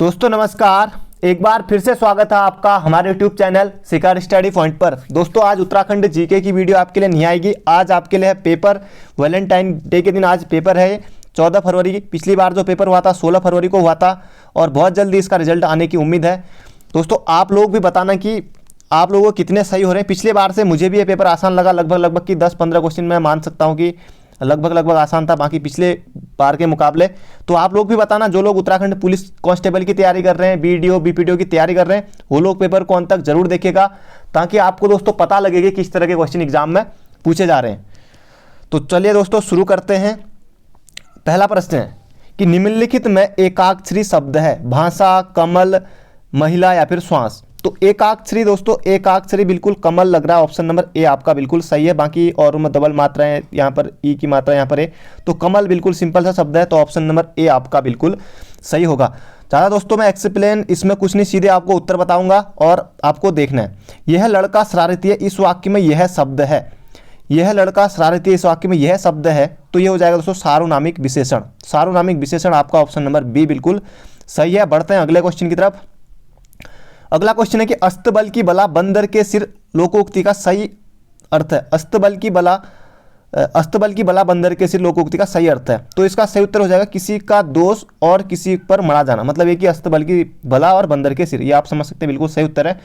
दोस्तों नमस्कार, एक बार फिर से स्वागत है आपका हमारे यूट्यूब चैनल शिखर स्टडी पॉइंट पर। दोस्तों आज उत्तराखंड जीके की वीडियो आपके लिए नहीं आएगी। आज आपके लिए है पेपर, वैलेंटाइन डे के दिन आज पेपर है 14 फरवरी की। पिछली बार जो पेपर हुआ था 16 फरवरी को हुआ था और बहुत जल्दी इसका रिजल्ट आने की उम्मीद है। दोस्तों आप लोग भी बताना कि आप लोगों को कितने सही हो रहे हैं। पिछले बार से मुझे भी ये पेपर आसान लगा, लगभग कि 10-15 क्वेश्चन मैं मान सकता हूँ कि लगभग आसान था बाकी पिछले बार के मुकाबले। तो आप लोग भी बताना, जो लोग उत्तराखंड पुलिस कांस्टेबल की तैयारी कर रहे हैं, बीडीओ बीपीडीओ की तैयारी कर रहे हैं, वो लोग पेपर को अंत तक जरूर देखेगा ताकि आपको दोस्तों पता लगेगा किस तरह के क्वेश्चन एग्जाम में पूछे जा रहे हैं। तो चलिए दोस्तों शुरू करते हैं। पहला प्रश्न है कि निम्नलिखित में एकाक्षरी शब्द है, भाषा, कमल, महिला या फिर श्वास। तो एकाक्षरी दोस्तों, एकाक्षरी बिल्कुल कमल लग रहा है, ऑप्शन नंबर ए आपका बिल्कुल सही है। बाकी और में डबल मात्रा है, यहाँ पर ई की मात्रा यहाँ पर है, तो कमल बिल्कुल सिंपल सा शब्द है, तो ऑप्शन नंबर ए आपका बिल्कुल सही होगा। ज़्यादा दोस्तों मैं एक्सप्लेन इसमें कुछ नहीं, सीधे आपको उत्तर बताऊंगा और आपको देखना है। यह लड़का शरारती है, इस वाक्य में यह शब्द है, यह लड़का शरारती है, इस वाक्य में यह शब्द है, तो ये हो जाएगा दोस्तों सार्वनामिक विशेषण। सार्वनामिक विशेषण आपका ऑप्शन नंबर बी बिल्कुल सही है। बढ़ते हैं अगले क्वेश्चन की तरफ। अगला क्वेश्चन है कि अस्तबल की बला बंदर के सिर लोकोक्ति का सही अर्थ है। अस्तबल की बला बंदर के सिर लोकोक्ति का सही अर्थ है, तो इसका सही उत्तर हो जाएगा किसी का दोष और किसी पर मरा जाना। मतलब ये कि अस्तबल की बला और बंदर के सिर, ये आप समझ सकते हैं, बिल्कुल सही उत्तर है।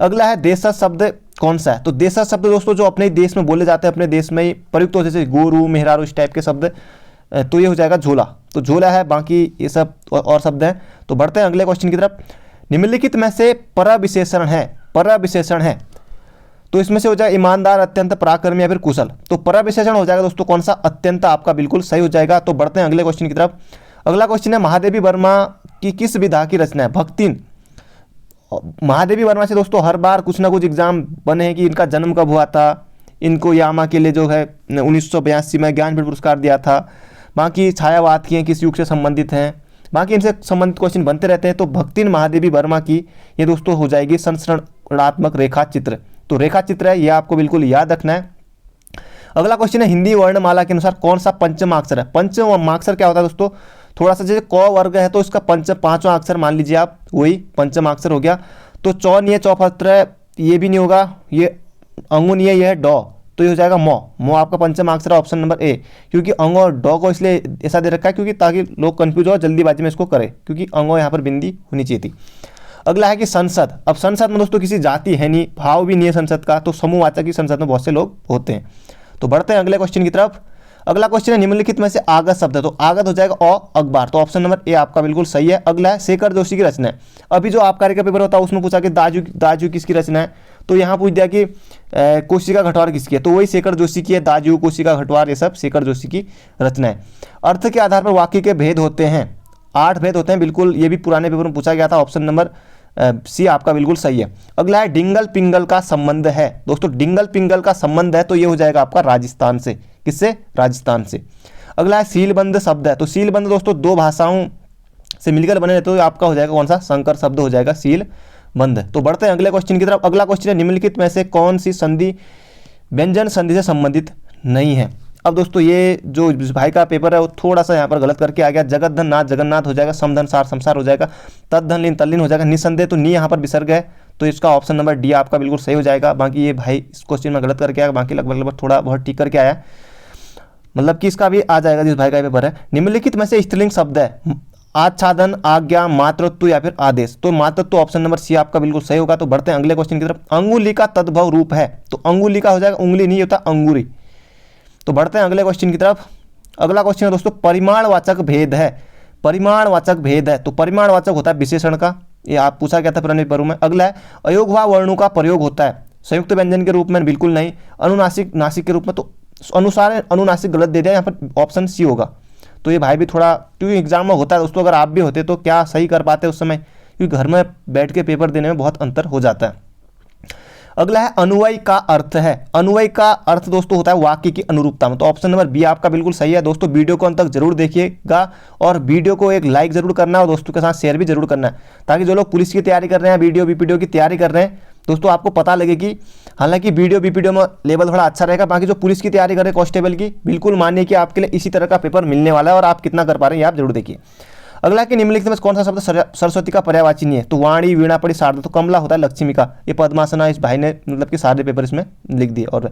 अगला है देशज शब्द कौन सा है। तो देशज शब्द दोस्तों जो अपने देश में बोले जाते हैं, अपने देश में ही प्रयुक्त होते, जैसे गोरू, मेहरारू, इस टाइप के शब्द, तो ये हो जाएगा झोला। तो झोला है, बाकी ये सब और शब्द हैं। तो बढ़ते हैं अगले क्वेश्चन की तरफ। निम्नलिखित में से परविशेषण है, परविशेषण है, तो इसमें से हो जाएगा ईमानदार, अत्यंत, पराक्रमी या फिर कुशल। तो परविशेषण हो जाएगा दोस्तों कौन सा, अत्यंत आपका बिल्कुल सही हो जाएगा। तो बढ़ते हैं अगले क्वेश्चन की तरफ। अगला क्वेश्चन है महादेवी वर्मा की किस विधा की रचना है। भक्तिन। महादेवी वर्मा से दोस्तों हर बार कुछ ना कुछ एग्जाम बने हैं कि इनका जन्म कब हुआ था, इनको यामा के लिए जो है 1982 में ज्ञानपीठ पुरस्कार दिया था। बाकी छायावाद की हैं, किस युग से संबंधित हैं, बाकी इनसे संबंधित क्वेश्चन बनते रहते हैं। तो भक्तिन महादेवी वर्मा की ये दोस्तों हो जाएगी संस्मरणात्मक रेखा चित्र। तो रेखा चित्र है, ये आपको बिल्कुल याद रखना है। अगला क्वेश्चन है हिंदी वर्णमाला के अनुसार कौन सा पंचमाक्षर है। पंचमाक्षर क्या होता है दोस्तों, थोड़ा सा जैसे क वर्ग है तो इसका पांचवा अक्षर मान लीजिए आप, वही पंचमाक्षर हो गया। तो चौ नहीं है, चौपत्र ये भी नहीं होगा, ये अंगु नहीं है, यह है डॉ, तो ये हो जाएगा मो आपका पंचमाक्षर ऑप्शन नंबर ए। क्योंकि अंग और डॉ को इसलिए ऐसा दे रखा है क्योंकि ताकि लोग कंफ्यूज हो जल्दीबाजी में इसको करें, क्योंकि अंगों यहाँ पर बिंदी होनी चाहिए थी। अगला है कि संसद। अब संसद में दोस्तों किसी जाति है नहीं, भाव भी नहीं है संसद का, तो समूहवाचक की संसद में बहुत से लोग होते हैं। तो बढ़ते हैं अगले क्वेश्चन की तरफ। अगला क्वेश्चन है निम्नलिखित में से आगत शब्द है। तो आगत हो जाएगा अखबार, तो ऑप्शन नंबर ए आपका बिल्कुल सही है। अगला है शेखर जोशी की रचना है। अभी जो आबकारी का पेपर होता है उसमें पूछा कि दाजू किसकी रचना है, तो यहाँ पूछ दिया कि कोशिका घटवार किसकी है, तो वही शेखर जोशी की है। दाजू, कोशिका घटवार, ये सब शेखर जोशी की रचना है। अर्थ के आधार पर वाक्य के भेद होते हैं, 8 भेद होते हैं बिल्कुल, ये भी पुराने पेपर में पूछा गया था। ऑप्शन नंबर सी आपका बिल्कुल सही है। अगला है डिंगल पिंगल का संबंध है। दोस्तों डिंगल पिंगल का संबंध है, तो ये हो जाएगा आपका राजस्थान से। किससे, राजस्थान से। अगला है सीलबंद शब्द है। तो सीलबंद दोस्तों दो भाषाओं से मिलकर बने रहते, तो आपका हो जाएगा कौन सा, संकर शब्द हो जाएगा सीलबंद। तो बढ़ते हैं अगले क्वेश्चन की तरफ। अगला क्वेश्चन है निम्नलिखित में से कौन सी संधि व्यंजन संधि से संबंधित नहीं है। अब दोस्तों ये जो भाई का पेपर है वो थोड़ा सा यहाँ पर गलत करके आ गया। जगत धन नाथ जगन्नाथ हो जाएगा, समधन सार संसार हो जाएगा, तद्धन लीन तल्लीन हो जाएगा, निसंदेह तो नी यहाँ पर विसर्ग है, तो इसका ऑप्शन नंबर डी आपका बिल्कुल सही हो जाएगा। बाकी ये भाई इस क्वेश्चन में गलत करके आया, बाकी लगभग थोड़ा बहुत ठीक करके आया, मतलब कि इसका भी आ जाएगा जिस भाई का पेपर है। निम्नलिखित में से स्त्रीलिंग शब्द है, आच्छादन, आज्ञा, मातृत्व या फिर आदेश। तो मातृत्व ऑप्शन नंबर सी आपका बिल्कुल सही होगा। तो बढ़ते हैं अगले क्वेश्चन की तरफ। अंगुली का तद्भव रूप है। तो अंगुली का हो जाएगा, उंगली नहीं होता, अंगूरी। तो बढ़ते हैं अगले क्वेश्चन की तरफ। अगला क्वेश्चन है दोस्तों परिमाणवाचक भेद है। परिमाणवाचक भेद है, तो परिमाणवाचक होता है विशेषण का, ये आप पूछा गया था पुराने पेपरों में। अगला है अयोगवा वर्णों का प्रयोग होता है संयुक्त व्यंजन के रूप में, बिल्कुल नहीं। अनुनासिक नासिक के रूप में, तो अनुसार अनुनासिक गलत दे दिया, यहाँ पर ऑप्शन सी होगा। तो ये भाई भी थोड़ा, क्योंकि एग्जाम में होता है दोस्तों, अगर आप भी होते तो क्या सही कर पाते उस समय, क्योंकि घर में बैठ के पेपर देने में बहुत अंतर हो जाता है। अगला है अनुवय का अर्थ है। अनुवय का अर्थ दोस्तों होता है वाक्य की अनुरूपता में, तो ऑप्शन नंबर बी आपका बिल्कुल सही है। दोस्तों वीडियो को अंत तक जरूर देखिएगा और वीडियो को एक लाइक जरूर करना है और दोस्तों के साथ शेयर भी जरूर करना है, ताकि जो लोग पुलिस की तैयारी कर रहे हैं, वीडियो बीपीडीओ की तैयारी कर रहे हैं, दोस्तों आपको पता लगे कि हालांकि वीडियो बीपीडीओ में लेवल थोड़ा अच्छा रहेगा, बाकी जो पुलिस की तैयारी कर रहे हैं कांस्टेबल की, बिल्कुल मानिए कि आपके लिए इसी तरह का पेपर मिलने वाला है और आप कितना कर पा रहे हैं आप जरूर देखिए। अगला कि निम्नलिखित में कौन सा शब्द सरस्वती का पर्यायवाची नहीं है? तो वाणी, वीणा पड़ी, शारदा। तो कमला होता है लक्ष्मी का। ये पद्मासना इस भाई ने मतलब कि सारे पेपर इसमें लिख दिए। और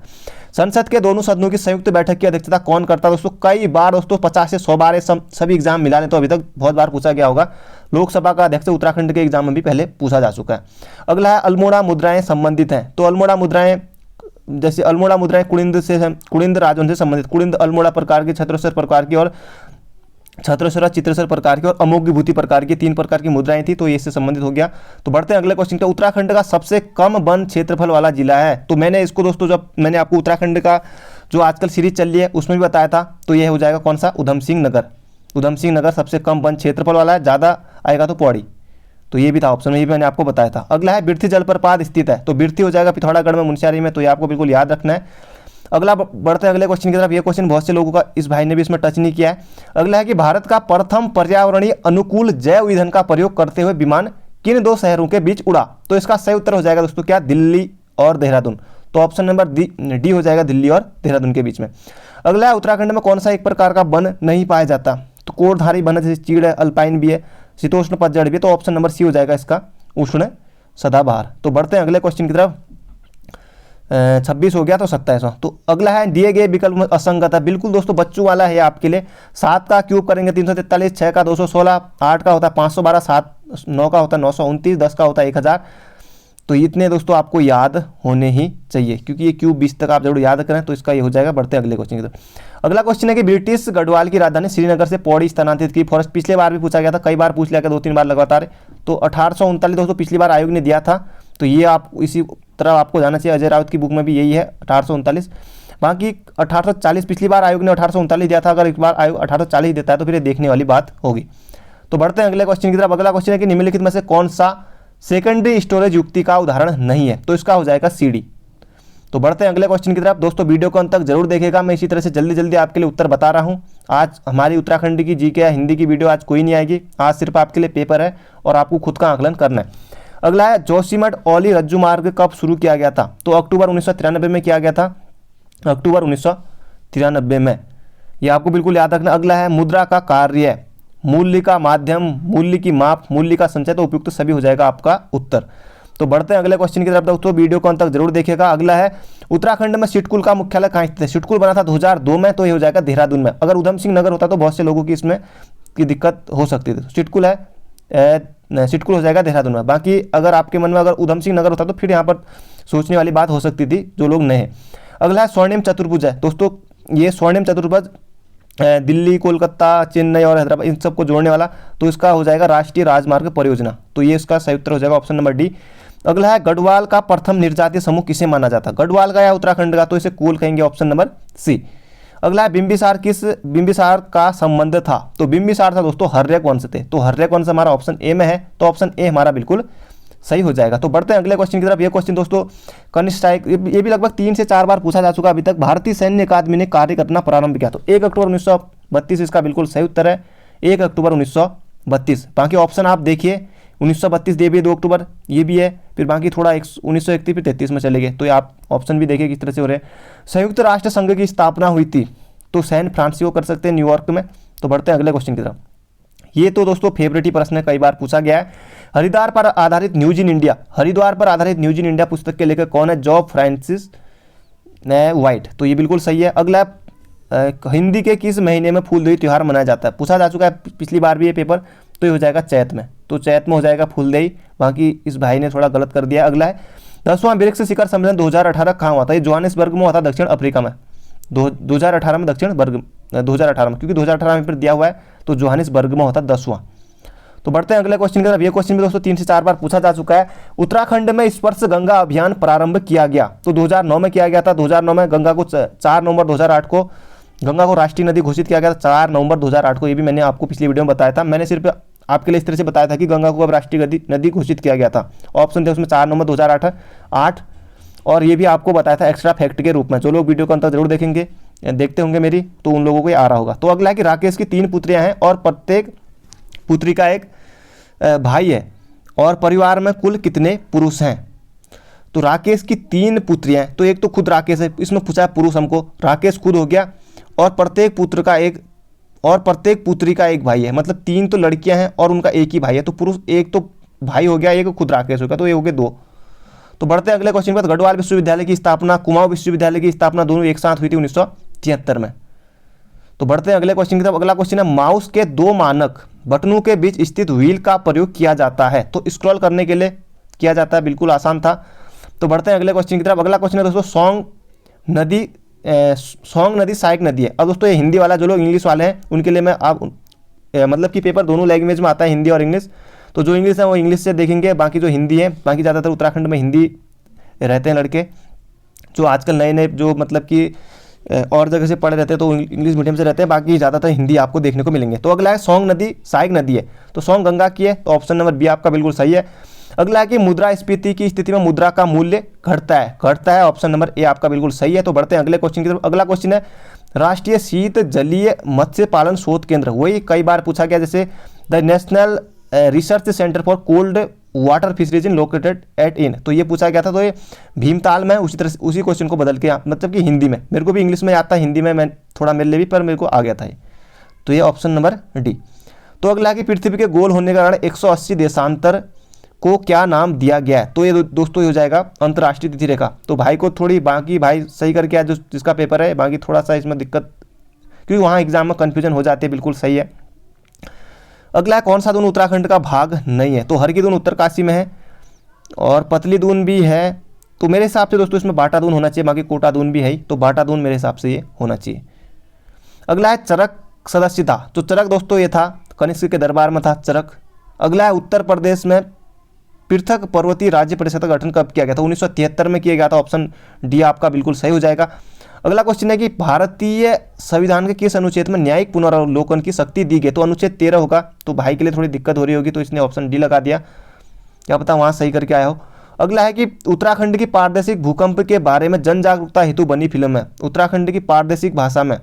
संसद के दोनों सदनों की संयुक्त बैठक की अध्यक्षता कौन करता है? दोस्तों कई बार दोस्तों 50 से 100 बार सभी एग्जाम मिला लें तो अभी तक बहुत बार पूछा गया होगा। लोकसभा का अध्यक्ष उत्तराखंड के एग्जाम में भी पहले पूछा जा चुका है। अगला है अल्मोड़ा मुद्राएं संबंधित हैं। तो अल्मोड़ा मुद्राएं, जैसे अल्मोड़ा मुद्राएं कुलिंद राजवंश से संबंधित, कुलिंद अल्मोड़ा प्रकार की, छत्रस्वर प्रकार की और छत्रस्वर चित्रस्वर प्रकार की और अमोघ विभूति प्रकार की 3 प्रकार की मुद्राएं थी। तो ये इससे संबंधित हो गया। तो बढ़ते हैं अगले क्वेश्चन पे। उत्तराखंड का सबसे कम वन क्षेत्रफल वाला जिला है। तो मैंने इसको दोस्तों, जब मैंने आपको उत्तराखंड का जो आजकल सीरीज चल रही है उसमें भी बताया था। तो यह हो जाएगा कौन सा? उधम सिंह नगर। उधम सिंह नगर सबसे कम वन क्षेत्रफल वाला है। ज़्यादा आएगा तो पौड़ी। तो ये भी था ऑप्शन में, ये भी मैंने आपको बताया था। अगला है बिरथी जलप्रपात स्थित है। तो बिरथी हो जाएगा पिथौरागढ़ में, मुनस्यारी में। तो ये आपको बिल्कुल याद रखना है। अगला बढ़ते हैं अगले क्वेश्चन की तरफ। ये क्वेश्चन बहुत से लोगों का, इस भाई ने भी इसमें टच नहीं किया है। अगला है कि भारत का प्रथम पर्यावरणीय अनुकूल जैव ईंधन का प्रयोग करते हुए विमान किन 2 शहरों के बीच उड़ा? तो इसका सही उत्तर हो जाएगा दोस्तों क्या? दिल्ली और देहरादून। तो ऑप्शन नंबर डी हो जाएगा, दिल्ली और देहरादून के बीच में। अगला है उत्तराखंड में कौन सा एक प्रकार का वन नहीं पाया जाता? तो कोरधारी वन है, जैसे चीड़ है, अल्पाइन भी है, शीतोष्ण पतझड़ भी है। तो ऑप्शन नंबर सी हो जाएगा इसका, उष्ण सदाबहार। तो बढ़ते हैं अगले क्वेश्चन की तरफ। 26 हो गया तो 27वां। तो अगला है दिए गए विकल्प में असंगत है। बिल्कुल दोस्तों बच्चों वाला है आपके लिए। 7 का क्यूब करेंगे 343, 6 का 216, 8 का होता है 512, 7 9 का होता है 929, 10 का होता है 1000। तो इतने दोस्तों आपको याद होने ही चाहिए, क्योंकि ये क्यूब 20 तक आप जरूर याद करें। तो इसका ये हो जाएगा। बढ़ते हैं अगले क्वेश्चन की तरफ। अगला क्वेश्चन है कि ब्रिटिश गढ़वाल की राजधानी श्रीनगर से पौड़ी स्थानांतरित की फॉरेस्ट। पिछले बार भी पूछा गया था, कई बार पूछ लिया, 2-3 बार लगातार। तो 1839 दोस्तों पिछली बार आयोग ने दिया था। तो ये आप इसी तरह आपको जाना चाहिए। अजय राउत की बुक में भी यही है 1839। बाकी 1840 पिछली बार आयोग ने 1839 दिया था। अगर एक बार आयोग 1840 देता है तो फिर ये देखने वाली बात होगी। तो बढ़ते हैं अगले क्वेश्चन की तरफ। अगला क्वेश्चन है कि निम्नलिखित में से कौन सा सेकेंडरी स्टोरेज युक्ति का उदाहरण नहीं है? तो इसका हो जाएगा सीडी। तो बढ़ते हैं अगले क्वेश्चन की तरफ। दोस्तों वीडियो को अंत तक जरूर देखिएगा। मैं इसी तरह से जल्दी जल्दी आपके लिए उत्तर बता रहा हूँ। आज हमारी उत्तराखंड की जीके या हिंदी की वीडियो आज कोई नहीं आएगी। आज सिर्फ आपके लिए पेपर है और आपको खुद का आकलन करना है। अगला है जोशीमठ औली रज्जू मार्ग कब शुरू किया गया था? तो अक्टूबर 1993 में किया गया था। अक्टूबर 1993 में, ये आपको बिल्कुल याद रखना। अगला है मुद्रा का कार्य, मूल्य का माध्यम, मूल्य की माप, मूल्य का संचय। तो उपयुक्त सभी हो जाएगा आपका उत्तर। तो बढ़ते हैं अगले क्वेश्चन की तरफ। दोस्तों वीडियो को अंत तक जरूर देखिएगा। अगला है उत्तराखंड में सिडकुल का मुख्यालय कहाँ स्थित है? सिडकुल बना था 2002 में। तो ये हो जाएगा देहरादून में। अगर उधम सिंह नगर होता तो बहुत से लोगों की इसमें की दिक्कत हो सकती थी। सिडकुल है, सिडकुल हो जाएगा देहरादून में। बाकी अगर आपके मन में अगर उधम सिंह नगर होता तो फिर यहाँ पर सोचने वाली बात हो सकती थी, जो लोग नए हैं। अगला है स्वर्णिम चतुर्भुज है। दोस्तों ये स्वर्णिम चतुर्भुज दिल्ली, कोलकाता, चेन्नई और हैदराबाद इन सबको जोड़ने वाला। तो इसका हो जाएगा राष्ट्रीय राजमार्ग परियोजना। तो ये इसका सही उत्तर हो जाएगा ऑप्शन नंबर डी। अगला है गढ़वाल का प्रथम निर्जातीय समूह किसे माना जाता है? गढ़वाल का या उत्तराखंड का? तो इसे कोल कहेंगे, ऑप्शन नंबर सी। अगला है बिंबिसार का संबंध था? तो बिंबिसार था दोस्तों हर्यक वंश थे। तो हर्यक वंश हमारा ऑप्शन ए में है। तो ऑप्शन ए हमारा बिल्कुल सही हो जाएगा। तो बढ़ते हैं अगले क्वेश्चन की तरफ। ये क्वेश्चन दोस्तों कनिष्ठ, ये भी लगभग 3 से 4 बार पूछा जा चुका अभी तक। भारतीय सैन्य अकादमी ने कार्य करना प्रारंभ किया। तो 1 अक्टूबर 1932 इसका बिल्कुल सही उत्तर है। 1 अक्टूबर 1932। बाकी ऑप्शन आप देखिए, 1932 दे भी है, 2 अक्टूबर ये भी है, फिर बाकी थोड़ा 1931 फिर 33 में चले गए। तो ये आप ऑप्शन भी देखिए किस तरह से हो रहे हैं। संयुक्त राष्ट्र संघ की स्थापना हुई थी? तो सैन फ्रांसिस्को कर सकते हैं, न्यूयॉर्क में। तो बढ़ते हैं अगले क्वेश्चन की तरफ। ये तो दोस्तों फेवरेट ही प्रश्न है, कई बार पूछा गया है। हरिद्वार पर आधारित न्यूज इन इंडिया, हरिद्वार पर आधारित न्यूज इन इंडिया पुस्तक के लेखक कौन है? Job Francis white. तो ये बिल्कुल सही है। अगला हिंदी के किस महीने में फूलदेई त्यौहार मनाया जाता है? पूछा जा चुका है पिछली बार भी ये पेपर। तो ये हो जाएगा चैत में। तो चैत में हो जाएगा फूलदेई। बाकी इस भाई ने थोड़ा गलत कर दिया। अगला है 10वां ब्रिक्स शिखर सम्मेलन 2018 कहाँ हुआ था? ये जोहानिसबर्ग में हुआ था, दक्षिण अफ्रीका में। 2018 में, दक्षिण वर्ग 2018 में, क्योंकि 2018 में फिर दिया हुआ है। तो जोहानिसबर्ग में होता 10वां। तो बढ़ते हैं अगले क्वेश्चन की तरफ। ये क्वेश्चन भी दोस्तों 3 से 4 बार पूछा जा चुका है। उत्तराखंड में स्पर्श गंगा अभियान प्रारंभ किया गया? तो 2009 में किया गया था। 2009 में गंगा को 4 नवंबर 2008 को गंगा को राष्ट्रीय नदी घोषित किया गया था। 4 नवंबर 2008 को। ये भी मैंने आपको पिछली वीडियो में बताया था। मैंने सिर्फ आपके लिए इस तरह से बताया था कि गंगा को अब राष्ट्रीय नदी घोषित किया गया था। ऑप्शन थे उसमें 4 नवंबर 2008 और ये भी आपको बताया था एक्स्ट्रा फैक्ट के रूप में। जो लोग वीडियो को अंत जरूर देखेंगे, देखते होंगे मेरी, तो उन लोगों को ये आ रहा होगा। तो अगला है कि राकेश की 3 पुत्रियां हैं और प्रत्येक पुत्री का एक भाई है और परिवार में कुल कितने पुरुष हैं? तो राकेश की 3 पुत्रियां हैं। तो एक तो खुद राकेश है, इसमें पूछा है पुरुष हमको। राकेश खुद हो गया और प्रत्येक पुत्र का एक और प्रत्येक पुत्री का एक भाई है, मतलब 3 तो लड़कियां हैं और उनका एक ही भाई है, तो पुरुष एक तो भाई हो गया, एक खुद राकेश हो गया, तो ये हो गए 2। तो बढ़ते हैं अगले क्वेश्चन पर। गढ़वाल विश्वविद्यालय की स्थापना, कुमाऊं विश्वविद्यालय की स्थापना दोनों एक साथ हुई थी 1973 में। तो बढ़ते हैं अगले क्वेश्चन की तरफ। अगला क्वेश्चन है, माउस के 2 मानक बटनों के बीच स्थित व्हील का प्रयोग किया जाता है, तो स्क्रॉल करने के लिए किया जाता है, बिल्कुल आसान था। तो बढ़ते हैं अगले क्वेश्चन की तरफ। अगला क्वेश्चन है दोस्तों, सोंग नदी सहायक नदी है। अब दोस्तों ये हिंदी वाला, जो लोग इंग्लिश वाले हैं उनके लिए मैं आप मतलब कि पेपर दोनों लैंग्वेज में आता है, हिंदी और इंग्लिश। तो जो इंग्लिश है वो इंग्लिश से देखेंगे, बाकी जो हिंदी है, बाकी ज़्यादातर उत्तराखंड में हिंदी रहते हैं लड़के, जो आजकल नए नए जो मतलब कि और जगह से पढ़े रहते हैं तो इंग्लिश मीडियम से रहते हैं, बाकी ज़्यादातर हिंदी आपको देखने को मिलेंगे। तो अगला है, सोंग नदी सहायक नदी है, तो सोंग गंगा की है, तो ऑप्शन नंबर बी आपका बिल्कुल सही है। अगला है कि मुद्रास्फीति की स्थिति में मुद्रा का मूल्य घटता है, ऑप्शन नंबर ए आपका बिल्कुल सही है। तो बढ़ते हैं अगले क्वेश्चन की तरफ। अगला क्वेश्चन है, राष्ट्रीय शीत जलीय मत्स्य पालन शोध केंद्र, वही कई बार पूछा गया, जैसे the national research centre for cold water fisheries in located at in, तो ये पूछा गया था, तो ये भीमताल में। उसी तरह से उसी क्वेश्चन को बदल के मतलब कि हिंदी में, मेरे को भी इंग्लिश में आता है, हिंदी में मैं थोड़ा मेरे लिए भी, पर मेरे को आ गया था ये, तो ये ऑप्शन नंबर डी। तो अगला कि पृथ्वी के गोल होने के कारण 180 देशांतर को क्या नाम दिया गया है, तो ये दोस्तों हो जाएगा अंतर्राष्ट्रीय तिथि रेखा। तो भाई को थोड़ी, बाकी भाई सही करके आज जिसका पेपर है, बाकी थोड़ा सा इसमें दिक्कत, क्योंकि वहाँ एग्जाम में कन्फ्यूजन हो जाती है, बिल्कुल सही है। अगला है, कौन सा दून उत्तराखंड का भाग नहीं है, तो हर की दून उत्तरकाशी में है और पतली दून भी है, तो मेरे हिसाब से दोस्तों इसमें बाटा दून होना चाहिए, बाकी कोटा दून भी है, तो बाटा दून मेरे हिसाब से ये होना चाहिए। अगला है चरक सदस्यता, तो चरक दोस्तों ये था कनिष्क के दरबार में था चरक। अगला है, उत्तर प्रदेश में पृथक पर्वतीय राज्य परिषद का गठन कब किया गया था, 1973 में किया गया था, ऑप्शन डी आपका बिल्कुल सही हो जाएगा। अगला क्वेश्चन है कि भारतीय संविधान के किस अनुच्छेद में न्यायिक पुनरावलोकन की शक्ति दी गई, तो अनुच्छेद 13 होगा, तो भाई के लिए थोड़ी दिक्कत हो रही होगी, तो इसने ऑप्शन डी लगा दिया, क्या पता वहाँ सही करके आया हो। अगला है कि उत्तराखंड की पारदर्शिक भूकंप के बारे में जन जागरूकता हेतु बनी फिल्म है, उत्तराखंड की पारदर्शिक भाषा में,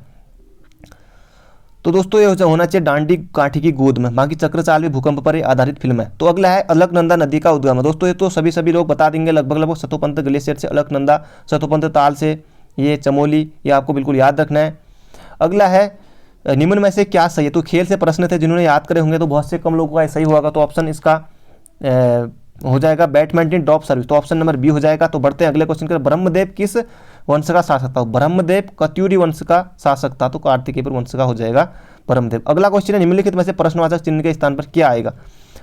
तो दोस्तों ये होना चाहिए डांडी काठी की गोद में, बाकी चक्रचाल भूकंप पर आधारित फिल्म है। तो अगला है, अलकनंदा नदी का उद्गम है, दोस्तों ये तो सभी लोग बता देंगे लगभग सतोपंथ ग्लेशियर से अलकनंदा, सतोपंथ ताल से ये चमोली, ये आपको बिल्कुल याद रखना है। अगला है, निम्न में से क्या सही है, तो खेल से प्रश्न थे, जिन्होंने याद करे होंगे तो बहुत से कम लोगों का सही होगा, तो ऑप्शन इसका हो जाएगा बैडमिंटन ड्रॉप सर्विस, तो ऑप्शन नंबर बी हो जाएगा। तो बढ़ते हैं अगले क्वेश्चन पर। ब्रह्मदेव किस वंश का शासक था, ब्रह्मदेव कत्यूरी वंश का शासक था, तो कार्तिकेय वंश का हो जाएगा ब्रह्मदेव। अगला क्वेश्चन है, निम्नलिखित में से प्रश्नवाचक चिन्ह के स्थान पर क्या आएगा,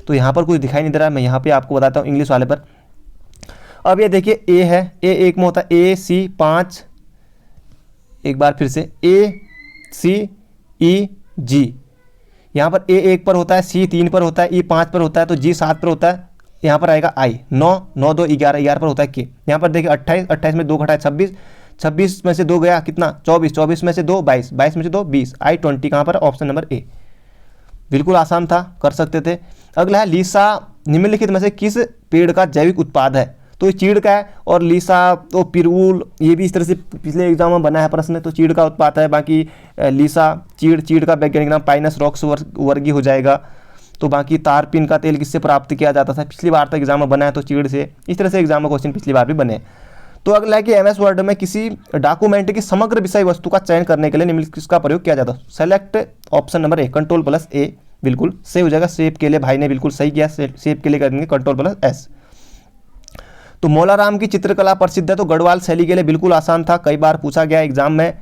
तो यहाँ पर कुछ दिखाई नहीं दे रहा है, मैं यहाँ पे आपको बताता हूँ इंग्लिश वाले पर। अब ये देखिए ए है, ए एक में होता है ए सी 5, एक बार फिर से ए सी ई जी, यहाँ पर ए 1 पर होता है, सी 3 पर होता है, ई 5 पर होता है, तो जी 7 पर होता है, यहाँ पर आएगा आई 9, 9 2 11, 11 पर होता है के। यहाँ पर देखिए 28, 28 में 2 घटाए 26, 26 में से 2 गया कितना 24, 24 में से 2 22, 22 में से 2 20, आई 20 कहाँ पर, ऑप्शन नंबर ए, बिल्कुल आसान था, कर सकते थे। अगला है, लीसा निम्नलिखित में से किस पेड़ का जैविक उत्पाद है, तो ये चीड़ का है, और लीसा तो पिरूल, ये भी इस तरह से पिछले एग्जाम में बना है प्रश्न, तो चीड़ का उत्पाद है, बाकी लीसा चीड़ का वैज्ञानिक नाम पाइनस रॉक्स वर्गी हो जाएगा। तो बाकी तारपीन का तेल किससे प्राप्त किया जाता था, पिछली बार तक एग्जाम में बना है, तो चीड़ से। इस तरह से एग्जाम में क्वेश्चन पिछली बार भी बने। तो अगला है कि एमएस वर्ड में किसी डॉक्यूमेंट की समग्र विषय वस्तु का चयन करने के लिए निम्नलिखित किसका प्रयोग किया जाता है, select, option number A Ctrl+A, बिल्कुल सही हो जाएगा। शेप के लिए भाई ने बिल्कुल सही किया, शेप के लिए करेंगे Ctrl+S। तो मौलाराम की चित्रकला प्रसिद्ध है, तो गढ़वाल शैली के लिए बिल्कुल आसान था, कई बार पूछा गया एग्जाम में।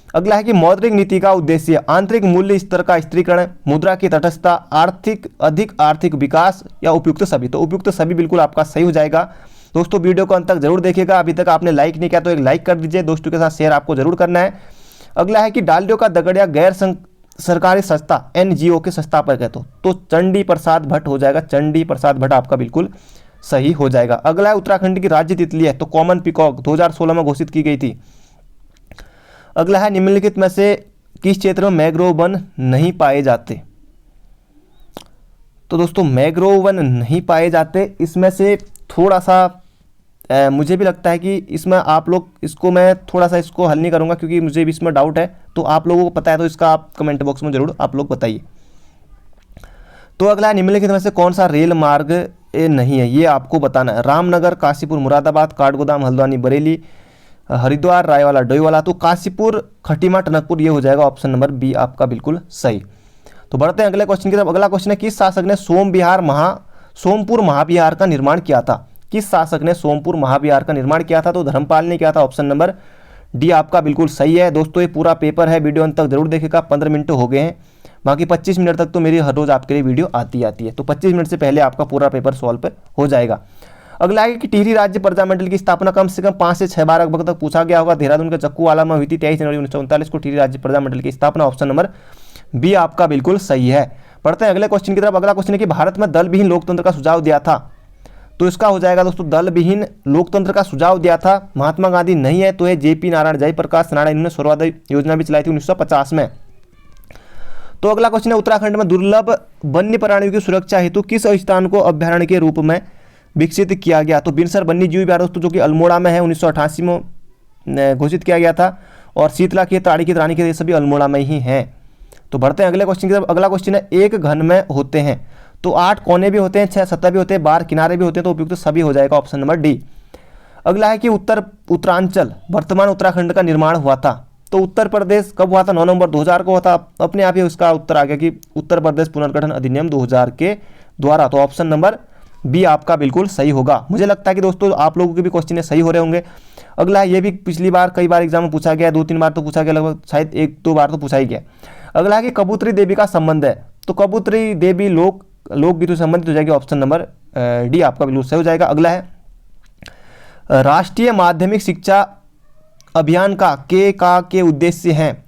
अगला है कि मौद्रिक नीति का उद्देश्य आंतरिक मूल्य स्तर का स्थिरीकरण, मुद्रा की तटस्थता, अधिक आर्थिक विकास या उपयुक्त सभी, तो उपयुक्त सभी बिल्कुल आपका सही हो जाएगा। दोस्तों वीडियो को अंत तक जरूर देखिएगा, अभी तक आपने लाइक नहीं किया तो एक लाइक कर दीजिए, दोस्तों के साथ शेयर आपको जरूर करना है। अगला है कि डालडियो का दगड़िया गैर सरकारी संस्था NGO के संस्थापक है, तो चंडी प्रसाद भट्ट हो जाएगा, चंडी प्रसाद भट्ट आपका बिल्कुल सही हो जाएगा। अगला है, उत्तराखंड की राज्य तितली है, तो कॉमन पीकॉक 2016 में घोषित की गई थी। अगला है, निम्नलिखित में से किस क्षेत्र में मैंग्रोव वन नहीं पाए जाते, तो दोस्तों मैंग्रोव वन नहीं पाए जाते, इसमें से थोड़ा सा मुझे भी लगता है कि इसमें आप लोग इसको, मैं थोड़ा सा इसको हल नहीं करूंगा क्योंकि मुझे भी इसमें डाउट है, तो आप लोगों को पता है तो इसका आप कमेंट बॉक्स में जरूर आप लोग बताइए। तो अगला है, निम्नलिखित में से कौन सा रेल मार्ग नहीं है, ये आपको बताना है। रामनगर, काशीपुर, मुरादाबाद, काठगोदाम, हल्द्वानी, बरेली, हरिद्वार, रायवाला, डोईवाला, तो काशीपुर, खटीमा, टनकपुर, ये हो जाएगा ऑप्शन नंबर बी आपका बिल्कुल सही। तो बढ़ते हैं अगले क्वेश्चन की तरफ। अगला क्वेश्चन है, किस शासक ने सोमपुर महाविहार का निर्माण किया था? किस शासक ने सोमपुर महाविहार का निर्माण किया था? तो धर्मपाल ने किया था, ऑप्शन नंबर डी आपका बिल्कुल सही है। दोस्तों ये पूरा पेपर है, वीडियो अंत तक जरूर देखेगा। 15 मिनट हो गए हैं, बाकी 25 मिनट तक तो मेरी हर रोज आपके लिए वीडियो आती है, तो 25 मिनट से पहले आपका पूरा पेपर सॉल्व हो जाएगा। अगला है कि टिहरी राज्य प्रजामंडल की स्थापना कम से कम 5 से 6 बार अकबर तक पूछा गया होगा। देहरादून के चक्कूवाला में हुई थी 23 जनवरी 1939 को टिहरी राज्य प्रजामंडल की स्थापना, ऑप्शन नंबर बी आपका बिल्कुल सही है। पढ़ते हैं अगले क्वेश्चन की तरफ। अगला क्वेश्चन है कि भारत में दल विहीन लोकतंत्र का सुझाव दिया था, तो इसका हो जाएगा दोस्तों दल विहीन लोकतंत्र का सुझाव दिया था महात्मा गांधी नहीं है, तो ये जेपी नारायण, जयप्रकाश नारायण, इन्होंने सर्वोदय योजना भी चलाई थी 1950 में। तो अगला क्वेश्चन है, उत्तराखंड में दुर्लभ वन्य प्राणियों की सुरक्षा हेतु किस स्थान को अभ्यारण्य के रूप में विकसित किया गया? तो बिनसर वन्यजीव अभ्यारण्य दोस्तों जो कि अल्मोड़ा में है, 1988 में घोषित किया गया था, और शीतला खेत, ताड़ीखेत, रानीखेत, ये सभी अल्मोड़ा में ही हैं। तो बढ़ते हैं अगले क्वेश्चन की तरफ। अगला क्वेश्चन है, एक घन में होते हैं तो 8 कोने भी होते हैं, 6 सतह भी होते हैं, 12 किनारे भी होते हैं, तो उपयुक्त सभी हो जाएगा, ऑप्शन नंबर डी। अगला है कि उत्तरांचल वर्तमान उत्तराखंड का निर्माण हुआ था, तो उत्तर प्रदेश कब हुआ था? 9 नवंबर 2000 को हुआ था। अपने आप ही उसका उत्तर आ गया कि उत्तर प्रदेश पुनर्गठन अधिनियम 2000 के द्वारा, तो ऑप्शन नंबर बी आपका बिल्कुल सही होगा। मुझे लगता है कि दोस्तों आप लोगों के भी क्वेश्चन सही हो रहे होंगे। अगला है, ये भी पिछली बार कई बार एग्जाम में पूछा गया, 2-3 बार तो पूछा गया, लगभग शायद 1-2 बार तो पूछा ही गया। अगला है कि कबूतरी देवी का संबंध है, तो कबूतरी देवी लोकगीतों से संबंधित हो जाएगी, ऑप्शन नंबर डी आपका बिल्कुल सही हो जाएगा। अगला है, राष्ट्रीय माध्यमिक शिक्षा अभियान के उद्देश्य हैं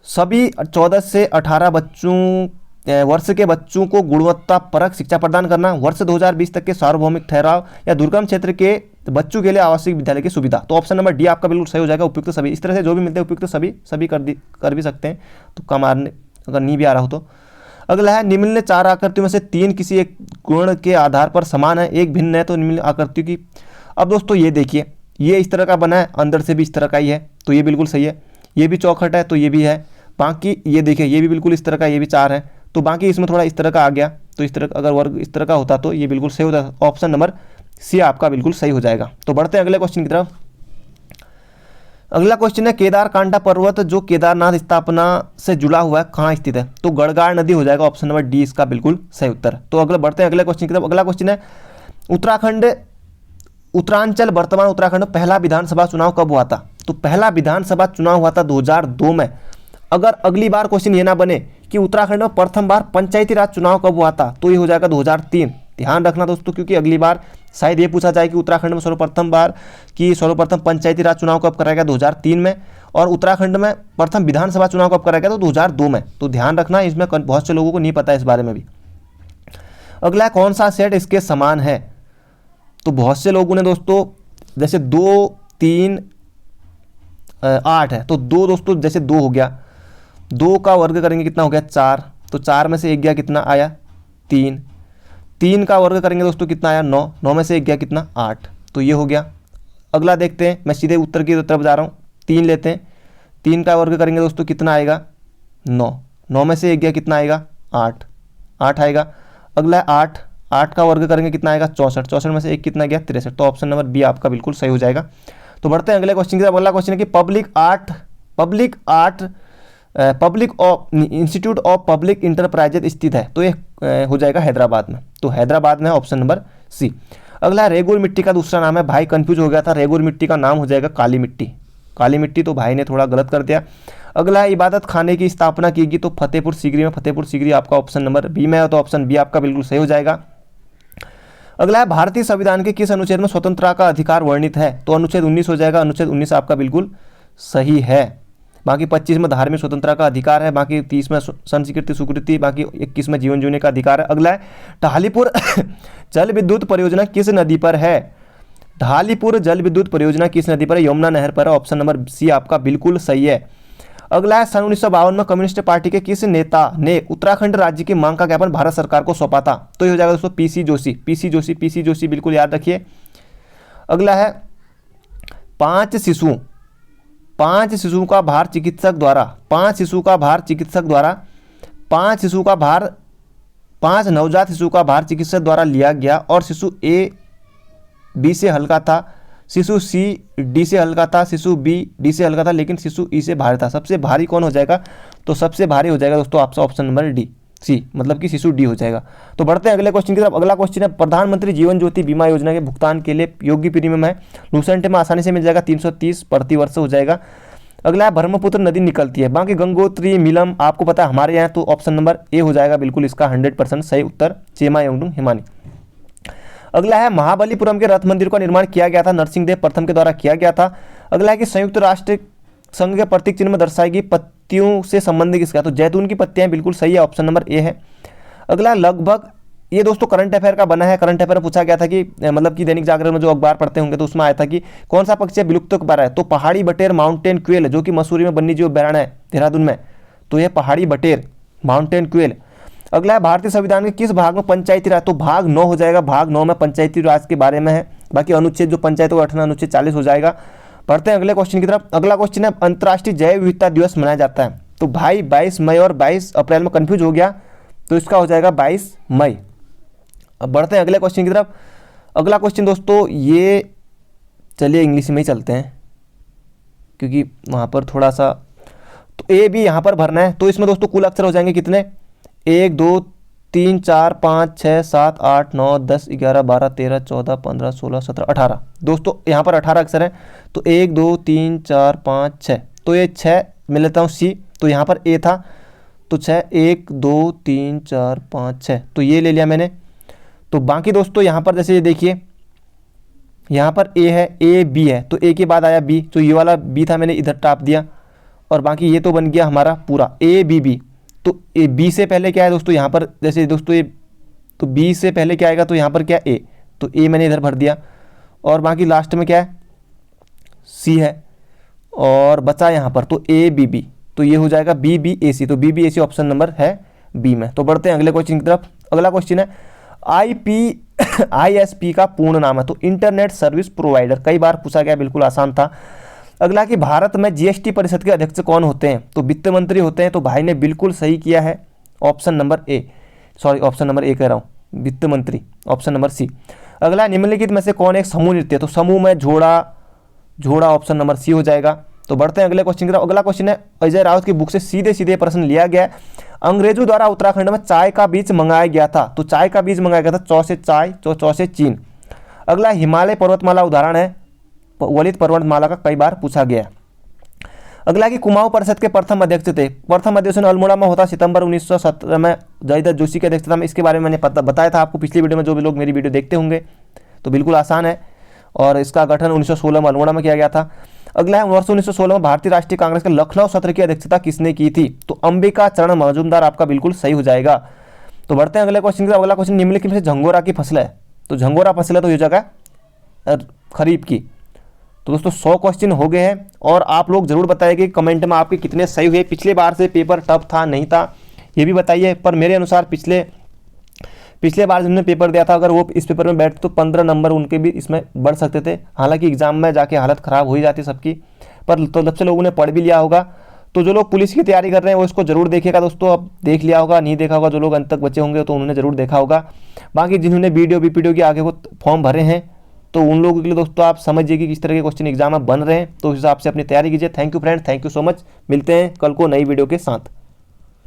सभी 14 से 18 वर्ष के बच्चों को गुणवत्ता परक शिक्षा प्रदान करना, वर्ष 2020 तक के सार्वभौमिक ठहराव, या दुर्गम क्षेत्र के बच्चों के लिए आवासीय विद्यालय की सुविधा, तो ऑप्शन नंबर डी आपका बिल्कुल सही हो जाएगा, उपयुक्त सभी। इस तरह से जो भी मिलते हैं उपयुक्त सभी कर भी सकते हैं, तो कम मारने अगर नहीं भी आ रहा हो तो। अगला है, निम्न 4 आकृतियों में से 3 किसी एक गुण के आधार पर समान है, एक भिन्न है, तो निम्न आकृतियों की। अब दोस्तों ये देखिए, ये इस तरह का बना है, अंदर से भी इस तरह का ही है, तो ये बिल्कुल सही है। ये भी चौखट है, तो ये भी है। बाकी ये देखिए, ये भी बिल्कुल इस तरह का, ये भी 4 है, तो बाकी इसमें थोड़ा इस तरह का आ गया, तो इस तरह अगर वर्ग इस तरह का होता तो ये बिल्कुल सही होता, ऑप्शन नंबर सी आपका बिल्कुल सही हो जाएगा। तो बढ़ते हैं अगले क्वेश्चन की तरफ। अगला क्वेश्चन है, केदारकांडा पर्वत जो केदारनाथ स्थापना से जुड़ा हुआ है कहाँ स्थित है? तो गढ़गाड़ नदी हो जाएगा, ऑप्शन नंबर डी इसका बिल्कुल सही उत्तर। तो अगला बढ़ते हैं अगले क्वेश्चन की तरफ। अगला क्वेश्चन है, उत्तरांचल वर्तमान उत्तराखंड पहला विधानसभा चुनाव कब हुआ था? तो पहला विधानसभा चुनाव हुआ था 2002 में। अगर अगली बार क्वेश्चन ये ना बने कि उत्तराखंड में प्रथम बार पंचायती राज चुनाव कब हुआ था, तो ये हो जाएगा 2003। ध्यान रखना दोस्तों, क्योंकि अगली बार शायद ये पूछा जाए कि उत्तराखंड में सर्वप्रथम पंचायती राज चुनाव कब कराया गया, 2003 में, और उत्तराखंड में प्रथम विधानसभा चुनाव कब कराया गया, तो 2002 में। तो ध्यान रखना, इसमें बहुत से लोगों को नहीं पता है इस बारे में भी। अगला है, कौन सा सेट इसके समान है? तो बहुत से लोगों ने दोस्तों, जैसे 2, 3, 8 है, तो 2 दोस्तों, जैसे 2 हो गया, 2 का वर्ग करेंगे कितना हो गया, 4, तो 4 में से 1 गया कितना आया, 3, 3 का वर्ग करेंगे दोस्तों कितना आया, 9, 9 में से 1 गया कितना, 8, तो ये हो गया। अगला देखते हैं, मैं सीधे उत्तर की तरफ जा रहा हूँ, 3 लेते हैं, 3 का वर्ग करेंगे दोस्तों कितना आएगा, 9, 9 में से 1 गया कितना आएगा, 8, 8 आएगा। अगला है 8, 8 का वर्ग करेंगे कितना आएगा, 64, 64 में से 1 कितना गया, 63, तो ऑप्शन नंबर बी आपका बिल्कुल सही हो जाएगा। तो बढ़ते हैं अगले क्वेश्चन की तरफ। अगला क्वेश्चन है कि public institute of public enterprises स्थित है, तो ये हो जाएगा हैदराबाद में, तो हैदराबाद में है, ऑप्शन नंबर सी। अगला रेगुर मिट्टी का दूसरा नाम है, भाई कंफ्यूज हो गया था, रेगुर मिट्टी का नाम हो जाएगा काली मिट्टी, काली मिट्टी, तो भाई ने थोड़ा गलत कर दिया। अगला है, इबादत खाने की स्थापना की गई, तो फतेहपुर सीकरी में, फतेहपुर सीकरी आपका ऑप्शन नंबर बी में है, तो ऑप्शन बी आपका बिल्कुल सही हो जाएगा। अगला है, भारतीय संविधान के किस अनुच्छेद में स्वतंत्रता का अधिकार वर्णित है? तो अनुच्छेद 19 हो जाएगा, अनुच्छेद 19 आपका बिल्कुल सही है। बाकी 25 में धार्मिक स्वतंत्रता का अधिकार है, बाकी 30 में संस्कृति स्वीकृति, बाकी 21 में जीवन जीने का अधिकार है। अगला है, ढालीपुर जल विद्युत परियोजना किस नदी पर है? ढालीपुर जल विद्युत परियोजना किस नदी पर है? यमुना नहर पर है, ऑप्शन नंबर सी आपका बिल्कुल सही है। अगला है, सन 1952 में कम्युनिस्ट पार्टी के किस नेता ने उत्तराखंड राज्य की मांग का ज्ञापन भारत सरकार को सौंपा था? तो ये हो जाएगा दोस्तों पीसी जोशी, बिल्कुल याद रखिए। अगला है, 5 शिशुओं का भार चिकित्सक द्वारा 5 नवजात शिशु का भार चिकित्सक द्वारा लिया गया और शिशु ए बी से हल्का था, शिशु सी डी से हल्का था, शिशु बी डी से हल्का था, लेकिन शिशु ई से भारी था। सबसे भारी कौन हो जाएगा? तो सबसे भारी हो जाएगा दोस्तों आपका ऑप्शन नंबर डी सी, मतलब कि शिशु डी हो जाएगा। तो बढ़ते हैं अगले क्वेश्चन की तरफ। अगला क्वेश्चन है प्रधानमंत्री जीवन ज्योति बीमा योजना के भुगतान के लिए योग्य प्रीमियम है। लूसेंट में आसानी से मिल जाएगा, 330 प्रति वर्ष हो जाएगा। अगला है ब्रह्मपुत्र नदी निकलती है, बाकी गंगोत्री मिलम आपको पता है हमारे यहाँ, तो ऑप्शन नंबर ए हो जाएगा बिल्कुल इसका 100% सही उत्तर, चेमायोंगडुंग हिमानी। अगला है महाबलीपुरम के रथ मंदिर का निर्माण किया गया था, नरसिंहदेव प्रथम के द्वारा किया गया था। अगला है कि संयुक्त राष्ट्र संघ के प्रतीक चिन्ह में दर्शाई गई पत्तियों से संबंधित किसका? तो जैतून की पत्तियां बिल्कुल सही है, ऑप्शन नंबर ए है। अगला लगभग, ये दोस्तों करंट अफेयर का बना है, करंट अफेयर में पूछा गया था कि मतलब कि दैनिक जागरण में जो अखबार पढ़ते होंगे तो उसमें आया था कि कौन सा पक्षी विलुप्त हो पा रहा है? तो पहाड़ी बटेर माउंटेन क्वेल, जो कि मसूरी में वन्यजीव अभ्यारण्य है देहरादून में, तो यह पहाड़ी बटेर माउंटेन क्वेल। अगला है भारतीय संविधान के किस भाग में पंचायती राज? तो भाग 9 हो जाएगा, भाग 9 में पंचायती राज के बारे में है। बाकी अनुच्छेद जो पंचायत का गठन अनुच्छेद 40 हो जाएगा। पढ़ते हैं अगले क्वेश्चन की तरफ। अगला क्वेश्चन है अंतर्राष्ट्रीय जैव विविधता दिवस मनाया जाता है। तो भाई 22 मई और 22 अप्रैल में कंफ्यूज हो गया, तो इसका हो जाएगा 22 मई। अब बढ़ते हैं अगले क्वेश्चन की तरफ। अगला क्वेश्चन दोस्तों ये, चलिए इंग्लिश में ही चलते हैं क्योंकि वहाँ पर थोड़ा सा, तो ए बी यहाँ पर भरना है। तो इसमें दोस्तों कुल अक्षर हो जाएंगे कितने? 1 2 3 4 5 6 7 8 9 10 11 12 13 14 15 16 17 18। दोस्तों यहाँ पर 18 अक्षर हैं, तो 1 2 3 4 5 6, तो ये 6 मैं लेता हूँ सी, तो यहाँ पर ए था, तो 6 1 2 3 4 5 6, तो ये ले लिया मैंने। तो बाकी दोस्तों यहाँ पर जैसे ये देखिए, यहाँ पर ए है, ए बी है, तो ए के बाद आया बी, तो ये वाला बी था मैंने इधर टाप दिया, और बाकी ये तो बन गया हमारा पूरा ए बी बी। तो ए बी से पहले क्या है दोस्तों, यहाँ पर जैसे दोस्तों ये, तो बी से पहले क्या आएगा? तो यहाँ पर क्या ए, तो ए मैंने इधर भर दिया, और बाकी लास्ट में क्या है? सी है, और बचा यहाँ पर तो ए बी बी, तो ये हो जाएगा बी बी ए सी, तो बी बी ए सी ऑप्शन नंबर है बी में। तो बढ़ते हैं अगले क्वेश्चन की तरफ। अगला क्वेश्चन है ISP का पूर्ण नाम है, तो इंटरनेट सर्विस प्रोवाइडर, कई बार पूछा गया, बिल्कुल आसान था। अगला कि भारत में GST परिषद के अध्यक्ष कौन होते हैं? तो वित्त मंत्री होते हैं, तो भाई ने बिल्कुल सही किया है, option number A, sorry option number A कह रहा हूँ, वित्त मंत्री, ऑप्शन नंबर सी। अगला निम्नलिखित में से कौन एक समूह नृत्य? तो समूह में झोड़ा ऑप्शन नंबर सी हो जाएगा। तो बढ़ते हैं अगले क्वेश्चन की तरफ। अगला क्वेश्चन है अजय राउत की बुक से सीधे सीधे प्रश्न लिया गया है। अंग्रेजों द्वारा उत्तराखंड में चाय का बीज मंगाया गया था, तो चाय का बीज मंगाया गया था चौ से चाय, चौ से चीन। अगला हिमालय पर्वतमाला उदाहरण है, वलित पर्वतमाला का कई बार पूछा गया। अगला कि कुमाऊं परिषद के प्रथम अध्यक्ष थे, प्रथम अधिवेशन अल्मोड़ा में होता सितंबर 1917 में जयदत्त जोशी की अध्यक्षता में। इसके बारे में मैंने बताया था आपको पिछली वीडियो में, जो भी लोग मेरी वीडियो देखते होंगे, तो बिल्कुल आसान है। और इसका गठन 1916 में अल्मोड़ा में किया गया था। अगला है वर्ष 1916 में भारतीय राष्ट्रीय कांग्रेस के लखनऊ सत्र की अध्यक्षता किसने की थी? तो अंबिका चरण मजूमदार आपका बिल्कुल सही हो जाएगा। तो बढ़ते हैं अगले क्वेश्चन की। अगला क्वेश्चन निम्नलिखित में से झंगोरा की फसल है, तो झंगोरा फसल है तो ये जगह खरीफ की। तो दोस्तों 100 क्वेश्चन हो गए हैं, और आप लोग जरूर बताइए कमेंट में आपके कितने सही हुए। पिछले बार से पेपर टफ था नहीं था ये भी बताइए, पर मेरे अनुसार पिछले बार जिन्होंने पेपर दिया था, अगर वो इस पेपर में बैठते तो 15 नंबर उनके भी इसमें बढ़ सकते थे। हालांकि एग्जाम में जाके हालत ख़राब हो ही जाती सबकी, पर तो जब से लोगों ने पढ़ भी लिया होगा। तो जो लोग पुलिस की तैयारी कर रहे हैं वो इसको जरूर देखेगा दोस्तों। अब देख लिया होगा, नहीं देखा होगा, जो लोग अंत तक बचे होंगे तो उन्होंने जरूर देखा होगा। बाकी जिन्होंने वीडियो के आगे वो फॉर्म भरे हैं, तो उन लोगों के लिए दोस्तों आप समझिए कि किस तरह के क्वेश्चन एग्जाम में बन रहे हैं, तो उस हिसाब से अपनी तैयारी कीजिए। Thank you friend, thank you so much. मिलते हैं कल को नई वीडियो के साथ।